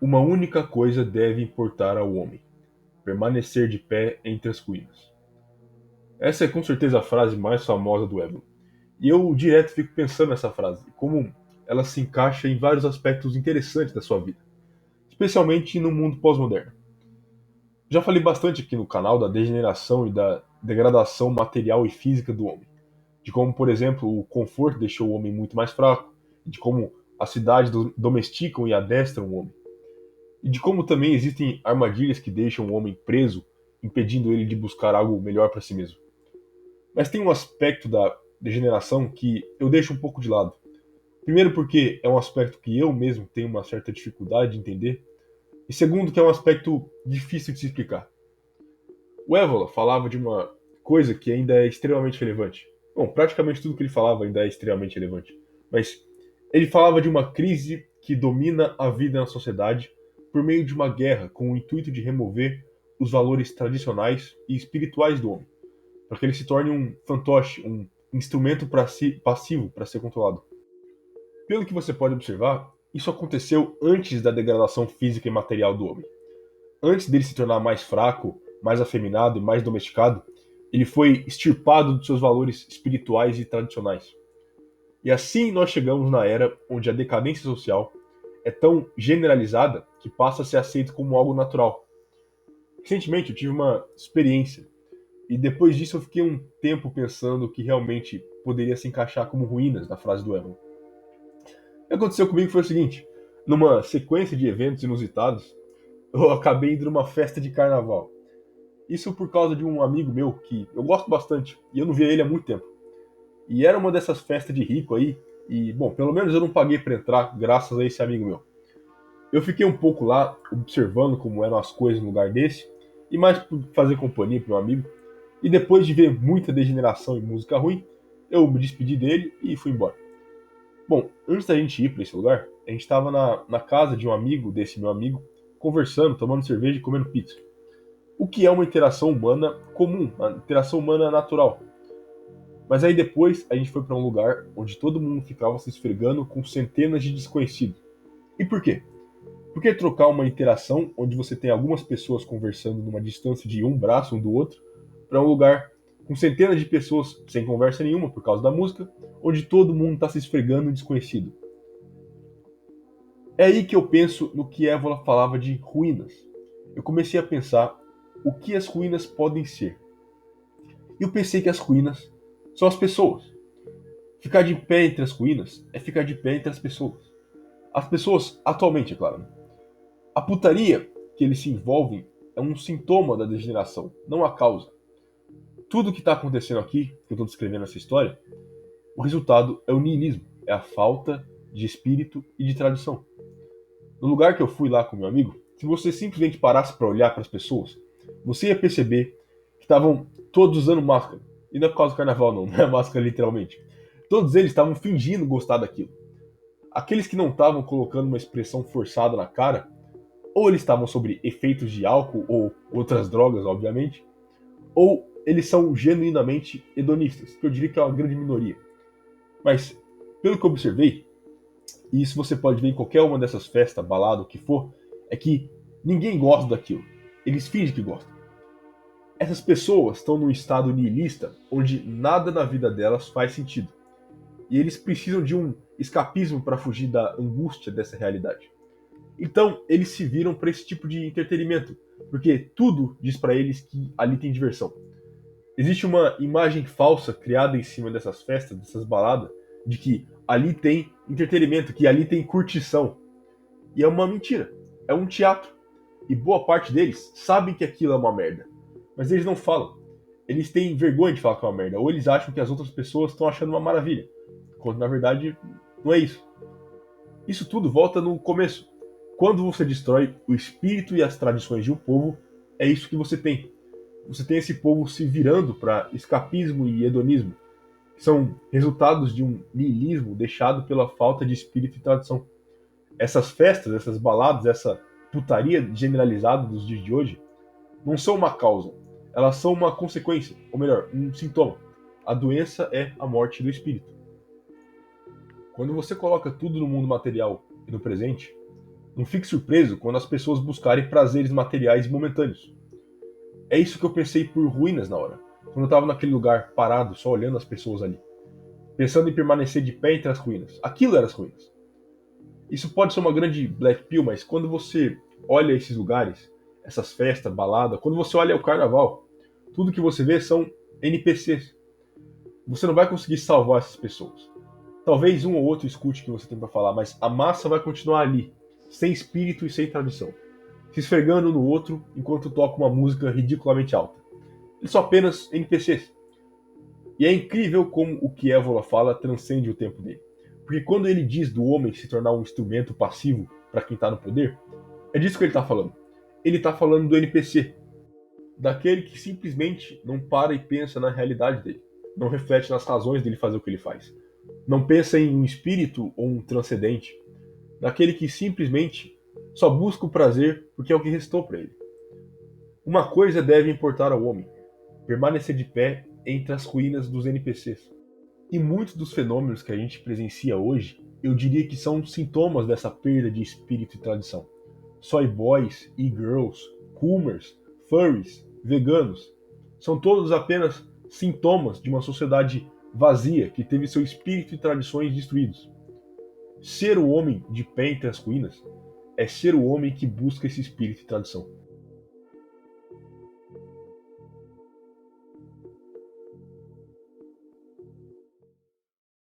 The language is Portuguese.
Uma única coisa deve importar ao homem: permanecer de pé entre as ruínas. Essa é com certeza a frase mais famosa do Evo. E eu direto fico pensando nessa frase, como ela se encaixa em vários aspectos interessantes da sua vida, especialmente no mundo pós-moderno. Já falei bastante aqui no canal da degeneração e da degradação material e física do homem, de como, por exemplo, o conforto deixou o homem muito mais fraco, de como as cidades domesticam e adestram o homem, e de como também existem armadilhas que deixam o homem preso, impedindo ele de buscar algo melhor para si mesmo. Mas tem um aspecto da degeneração que eu deixo um pouco de lado. Primeiro, porque é um aspecto que eu mesmo tenho uma certa dificuldade de entender, e segundo, que é um aspecto difícil de se explicar. O Évola falava de uma coisa que ainda é extremamente relevante. Bom, praticamente tudo que ele falava ainda é extremamente relevante. Mas ele falava de uma crise que domina a vida na sociedade por meio de uma guerra com o intuito de remover os valores tradicionais e espirituais do homem, para que ele se torne um fantoche, um instrumento passivo para ser controlado. Pelo que você pode observar, isso aconteceu antes da degradação física e material do homem. Antes dele se tornar mais fraco, mais afeminado e mais domesticado, ele foi extirpado dos seus valores espirituais e tradicionais. E assim nós chegamos na era onde a decadência social é tão generalizada que passa a ser aceito como algo natural. Recentemente eu tive uma experiência e depois disso eu fiquei um tempo pensando que realmente poderia se encaixar como ruínas na frase do Evan. O que aconteceu comigo foi o seguinte: numa sequência de eventos inusitados, eu acabei indo numa festa de carnaval. Isso por causa de um amigo meu que eu gosto bastante e eu não via ele há muito tempo. E era uma dessas festas de rico aí, e bom, pelo menos eu não paguei para entrar graças a esse amigo meu. Eu fiquei um pouco lá observando como eram as coisas no lugar desse, e mais por fazer companhia pro meu amigo. E depois de ver muita degeneração e música ruim, eu me despedi dele e fui embora. Bom, antes da gente ir para esse lugar, a gente estava na casa de um amigo desse meu amigo, conversando, tomando cerveja e comendo pizza. O que é uma interação humana comum, uma interação humana natural. Mas aí depois a gente foi para um lugar onde todo mundo ficava se esfregando com centenas de desconhecidos. E por quê? Por que trocar uma interação onde você tem algumas pessoas conversando numa distância de um braço um do outro para um lugar com centenas de pessoas sem conversa nenhuma por causa da música, onde todo mundo está se esfregando em desconhecido? É aí que eu penso no que Évola falava de ruínas. Eu comecei a pensar o que as ruínas podem ser. E eu pensei que as ruínas são as pessoas. Ficar de pé entre as ruínas é ficar de pé entre as pessoas. As pessoas, atualmente, é claro. Né? A putaria que eles se envolvem é um sintoma da degeneração, não a causa. Tudo que está acontecendo aqui, que eu estou descrevendo essa história, o resultado é o niilismo, é a falta de espírito e de tradição. No lugar que eu fui lá com meu amigo, se você simplesmente parasse para olhar para as pessoas, você ia perceber que estavam todos usando máscara. E não é por causa do carnaval, não, não é máscara literalmente. Todos eles estavam fingindo gostar daquilo. Aqueles que não estavam colocando uma expressão forçada na cara, ou eles estavam sob efeitos de álcool ou outras drogas, obviamente, ou eles são genuinamente hedonistas, que eu diria que é uma grande minoria. Mas, pelo que eu observei, e isso você pode ver em qualquer uma dessas festas, balada, o que for, é que ninguém gosta daquilo. Eles fingem que gostam. Essas pessoas estão num estado nihilista onde nada na vida delas faz sentido. E eles precisam de um escapismo para fugir da angústia dessa realidade. Então, eles se viram para esse tipo de entretenimento, porque tudo diz para eles que ali tem diversão. Existe uma imagem falsa criada em cima dessas festas, dessas baladas, de que ali tem entretenimento, que ali tem curtição. E é uma mentira. É um teatro. E boa parte deles sabem que aquilo é uma merda. Mas eles não falam. Eles têm vergonha de falar que é uma merda. Ou eles acham que as outras pessoas estão achando uma maravilha. Quando na verdade não é isso. Isso tudo volta no começo. Quando você destrói o espírito e as tradições de um povo, é isso que você tem. Você tem esse povo se virando para escapismo e hedonismo, que são resultados de um niilismo deixado pela falta de espírito e tradição. Essas festas, essas baladas, essa putaria generalizada dos dias de hoje, não são uma causa, elas são uma consequência, ou melhor, um sintoma. A doença é a morte do espírito. Quando você coloca tudo no mundo material e no presente, Não fique surpreso quando as pessoas buscarem prazeres materiais momentâneos. É isso que eu pensei por ruínas na hora, quando eu estava naquele lugar parado, só olhando as pessoas ali, pensando em permanecer de pé entre as ruínas. Aquilo eram as ruínas. Isso pode ser uma grande black pill, mas quando você olha esses lugares, essas festas, balada, quando você olha o carnaval, tudo que você vê são NPCs. Você não vai conseguir salvar essas pessoas. Talvez um ou outro escute o que você tem para falar, mas a massa vai continuar ali, sem espírito e sem tradição, se esfregando no outro enquanto toca uma música ridiculamente alta. Eles são apenas NPCs. E é incrível como o que Evola fala transcende o tempo dele. Porque quando ele diz do homem se tornar um instrumento passivo para quem está no poder, é disso que ele está falando. Ele está falando do NPC, daquele que simplesmente não para e pensa na realidade dele, não reflete nas razões dele fazer o que ele faz, não pensa em um espírito ou um transcendente, daquele que simplesmente só busca o prazer porque é o que restou para ele. Uma coisa deve importar ao homem: permanecer de pé entre as ruínas dos NPCs. E muitos dos fenômenos que a gente presencia hoje, eu diria que são sintomas dessa perda de espírito e tradição. Soy boys, e-girls, coomers, furries, veganos, são todos apenas sintomas de uma sociedade vazia que teve seu espírito e tradições destruídos. Ser o homem de pé entre as ruínas é ser o homem que busca esse espírito e tradição.